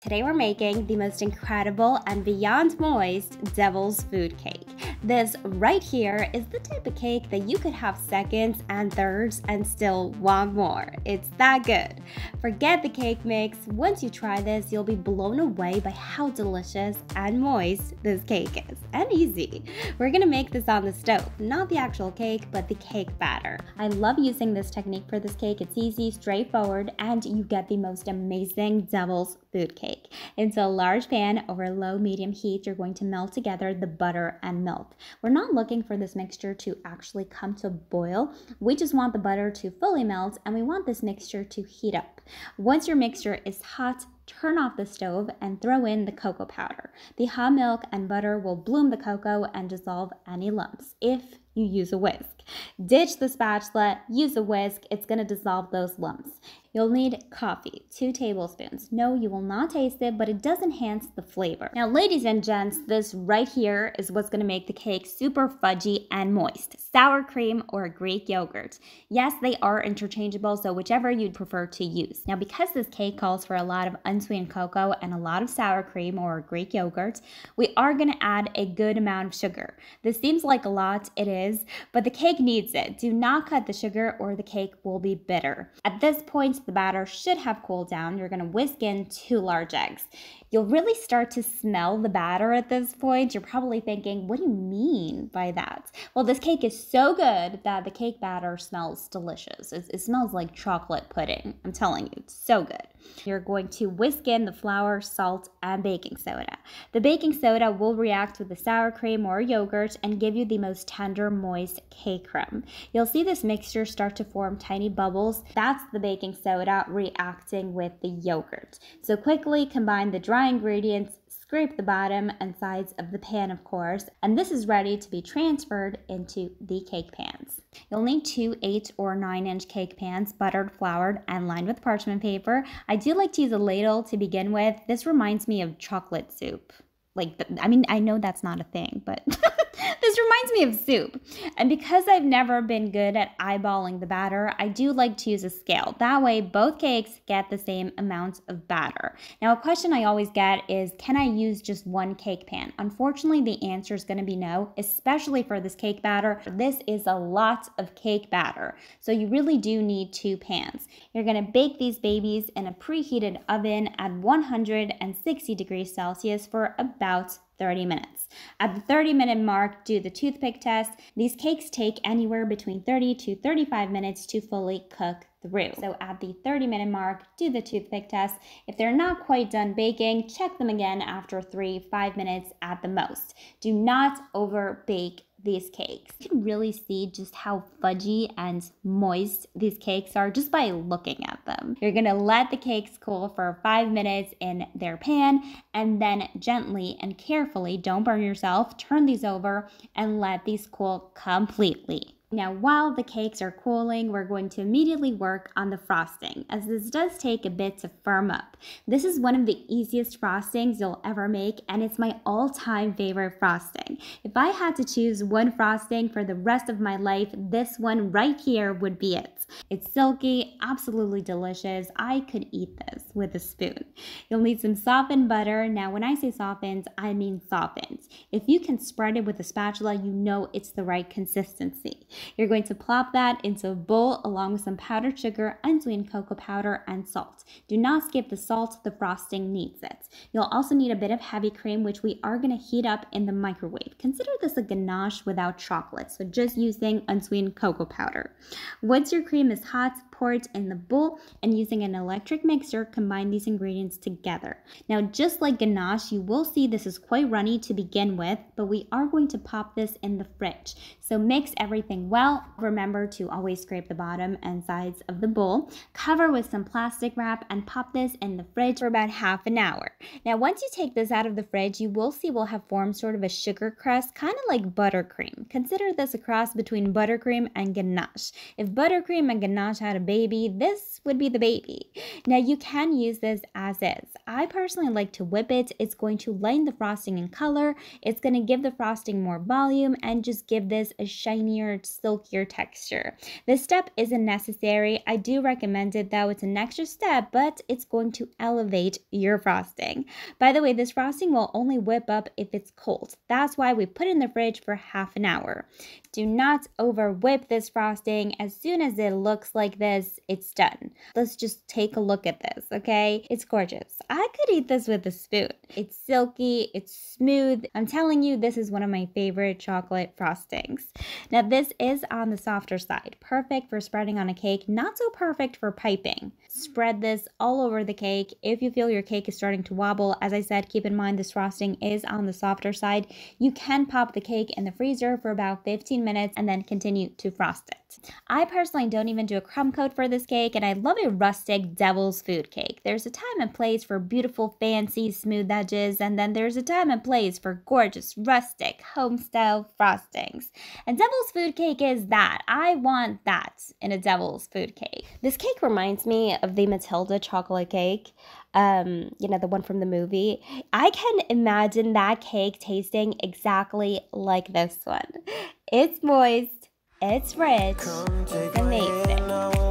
Today we're making the most incredible and beyond moist devil's food cake. This right here is the type of cake that you could have seconds and thirds and still want more. It's that good. Forget the cake mix. Once you try this, you'll be blown away by how delicious and moist this cake is. And easy. We're gonna make this on the stove, not the actual cake, but the cake batter. I love using this technique for this cake. It's easy, straightforward, and you get the most amazing devil's food cake. Into a large pan over low-medium heat, you're going to melt together the butter and milk. We're not looking for this mixture to actually come to a boil. We just want the butter to fully melt, and we want this mixture to heat up. Once your mixture is hot, turn off the stove and throw in the cocoa powder. The hot milk and butter will bloom the cocoa and dissolve any lumps if you use a whisk. Ditch the spatula, use a whisk, it's going to dissolve those lumps. You'll need coffee, 2 tablespoons. No, you will not taste it, but it does enhance the flavor. Now, ladies and gents, this right here is what's gonna make the cake super fudgy and moist. Sour cream or Greek yogurt. Yes, they are interchangeable, so whichever you'd prefer to use. Now, because this cake calls for a lot of unsweetened cocoa and a lot of sour cream or Greek yogurt, we are gonna add a good amount of sugar. This seems like a lot, it is, but the cake needs it. Do not cut the sugar or the cake will be bitter. At this point, the batter should have cooled down. You're going to whisk in 2 large eggs. You'll really start to smell the batter at this point. You're probably thinking, what do you mean by that? Well, this cake is so good that the cake batter smells delicious. It smells like chocolate pudding. I'm telling you, it's so good. You're going to whisk in the flour, salt, and baking soda. The baking soda will react with the sour cream or yogurt and give you the most tender, moist cake crumb. You'll see this mixture start to form tiny bubbles. That's the baking soda reacting with the yogurt. So quickly combine the dry ingredients, scrape the bottom and sides of the pan, of course, and this is ready to be transferred into the cake pans. You'll need 2 8 or 9-inch cake pans, buttered, floured, and lined with parchment paper. I do like to use a ladle to begin with. This reminds me of chocolate soup. I know that's not a thing, but this reminds me of soup. And because I've never been good at eyeballing the batter, I do like to use a scale. That way, both cakes get the same amount of batter. Now, a question I always get is, can I use just one cake pan? Unfortunately, the answer is going to be no, especially for this cake batter. This is a lot of cake batter, so you really do need 2 pans. You're going to bake these babies in a preheated oven at 160 degrees Celsius for about 30 minutes. At the 30-minute mark, do the toothpick test. These cakes take anywhere between 30 to 35 minutes to fully cook through. So at the 30-minute mark, do the toothpick test. If they're not quite done baking, check them again after 3-5 minutes at the most. Do not over bake these cakes. You can really see just how fudgy and moist these cakes are just by looking at them. You're gonna let the cakes cool for 5 minutes in their pan and then gently and carefully, don't burn yourself, turn these over and let these cool completely. Now, while the cakes are cooling, we're going to immediately work on the frosting, as this does take a bit to firm up. This is one of the easiest frostings you'll ever make, and it's my all-time favorite frosting. If I had to choose one frosting for the rest of my life, this one right here would be it. It's silky, absolutely delicious. I could eat this with a spoon. You'll need some softened butter. Now, when I say softened, I mean softened. If you can spread it with a spatula, you know it's the right consistency. You're going to plop that into a bowl along with some powdered sugar, unsweetened cocoa powder, and salt. Do not skip the salt, the frosting needs it. You'll also need a bit of heavy cream, which we are going to heat up in the microwave. Consider this a ganache without chocolate, so just using unsweetened cocoa powder. Once your cream is hot, pour it in the bowl and using an electric mixer, combine these ingredients together. Now, just like ganache, you will see this is quite runny to begin with, but we are going to pop this in the fridge. So mix everything well. Remember to always scrape the bottom and sides of the bowl. Cover with some plastic wrap and pop this in the fridge for about half an hour. Now, once you take this out of the fridge, you will see we'll have formed sort of a sugar crust, kind of like buttercream. Consider this a cross between buttercream and ganache. If buttercream and ganache had a baby, this would be the baby. Now you can use this as is. I personally like to whip it. It's going to lighten the frosting in color. It's going to give the frosting more volume and just give this a shinier, silkier texture. This step isn't necessary. I do recommend it though. It's an extra step, but it's going to elevate your frosting. By the way, this frosting will only whip up if it's cold. That's why we put it in the fridge for half an hour. Do not over whip this frosting. As soon as it looks like this, it's done. Let's just take a look at this, okay? It's gorgeous. I could eat this with a spoon. It's silky, it's smooth. I'm telling you, this is one of my favorite chocolate frostings. Now this is on the softer side, perfect for spreading on a cake, not so perfect for piping. Spread this all over the cake. If you feel your cake is starting to wobble, as I said, keep in mind this frosting is on the softer side. You can pop the cake in the freezer for about 15 minutes and then continue to frost it. I personally don't even do a crumb coat for this cake, and I love a rustic devil's food cake. There's a time and place for beautiful, fancy, smooth edges, and then there's a time and place for gorgeous, rustic, home-style frostings. And devil's food cake is that. I want that in a devil's food cake. This cake reminds me of the Matilda chocolate cake. You know, the one from the movie. I can imagine that cake tasting exactly like this one. It's moist, it's rich, it's amazing.